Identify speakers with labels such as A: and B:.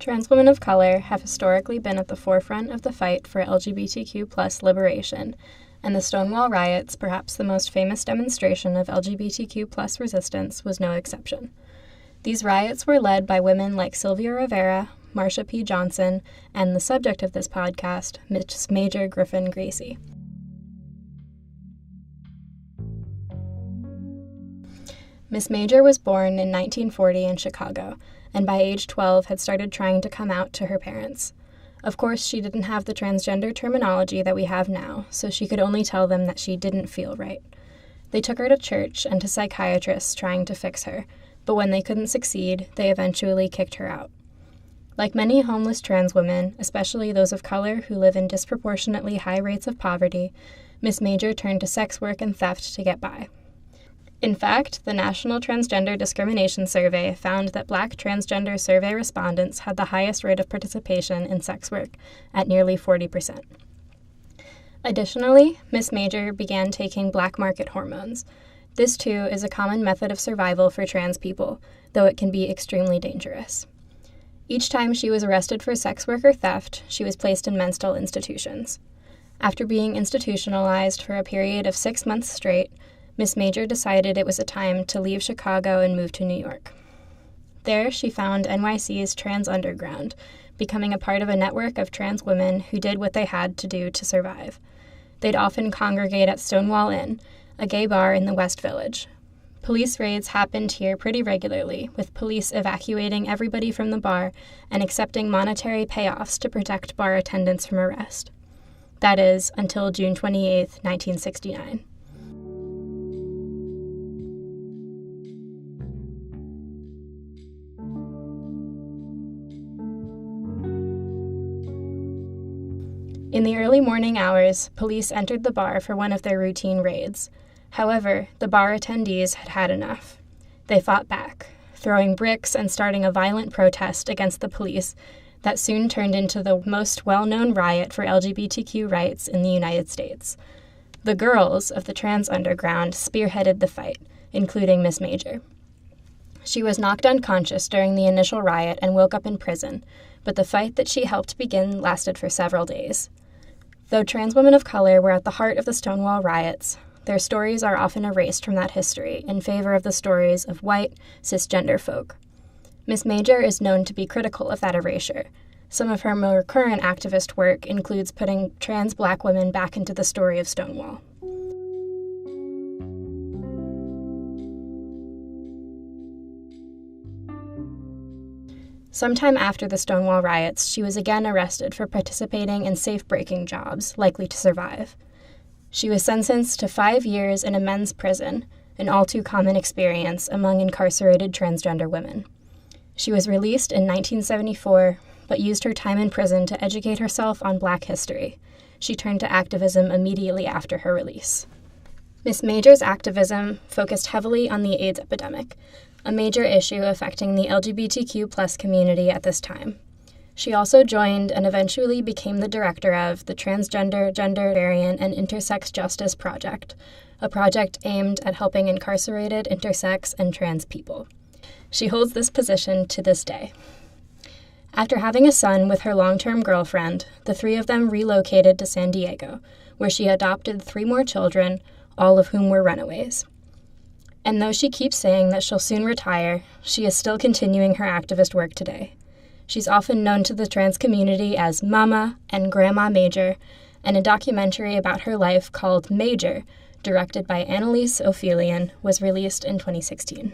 A: Trans women of color have historically been at the forefront of the fight for LGBTQ+ liberation, and the Stonewall riots, perhaps the most famous demonstration of LGBTQ+ resistance, was no exception. These riots were led by women like Sylvia Rivera, Marsha P. Johnson, and the subject of this podcast, Miss Major Griffin-Gracy. Miss Major was born in 1940 in Chicago, and by age 12 had started trying to come out to her parents. Of course, she didn't have the transgender terminology that we have now, so she could only tell them that she didn't feel right. They took her to church and to psychiatrists trying to fix her, but when they couldn't succeed, they eventually kicked her out. Like many homeless trans women, especially those of color who live in disproportionately high rates of poverty, Miss Major turned to sex work and theft to get by. In fact, the National Transgender Discrimination Survey found that Black transgender survey respondents had the highest rate of participation in sex work, at nearly 40%. Additionally, Miss Major began taking black market hormones. This, too, is a common method of survival for trans people, though it can be extremely dangerous. Each time she was arrested for sex work or theft, she was placed in mental institutions. After being institutionalized for a period of 6 months straight, Miss Major decided it was a time to leave Chicago and move to New York. There, she found NYC's Trans Underground, becoming a part of a network of trans women who did what they had to do to survive. They'd often congregate at Stonewall Inn, a gay bar in the West Village. Police raids happened here pretty regularly, with police evacuating everybody from the bar and accepting monetary payoffs to protect bar attendants from arrest. That is, until June 28, 1969. In the early morning hours, police entered the bar for one of their routine raids. However, the bar attendees had had enough. They fought back, throwing bricks and starting a violent protest against the police that soon turned into the most well-known riot for LGBTQ rights in the United States. The girls of the Trans Underground spearheaded the fight, including Miss Major. She was knocked unconscious during the initial riot and woke up in prison, but the fight that she helped begin lasted for several days. Though trans women of color were at the heart of the Stonewall riots, their stories are often erased from that history in favor of the stories of white, cisgender folk. Miss Major is known to be critical of that erasure. Some of her more current activist work includes putting trans Black women back into the story of Stonewall. Sometime after the Stonewall riots, she was again arrested for participating in safe-breaking jobs, likely to survive. She was sentenced to 5 years in a men's prison, an all-too-common experience among incarcerated transgender women. She was released in 1974, but used her time in prison to educate herself on Black history. She turned to activism immediately after her release. Miss Major's activism focused heavily on the AIDS epidemic, a major issue affecting the LGBTQ+ community at this time. She also joined and eventually became the director of the Transgender, Gender Variant, and Intersex Justice Project, a project aimed at helping incarcerated intersex and trans people. She holds this position to this day. After having a son with her long-term girlfriend, the three of them relocated to San Diego, where she adopted 3 more children, all of whom were runaways. And though she keeps saying that she'll soon retire, she is still continuing her activist work today. She's often known to the trans community as Mama and Grandma Major, and a documentary about her life called Major, directed by Annalise Ophelian, was released in 2016.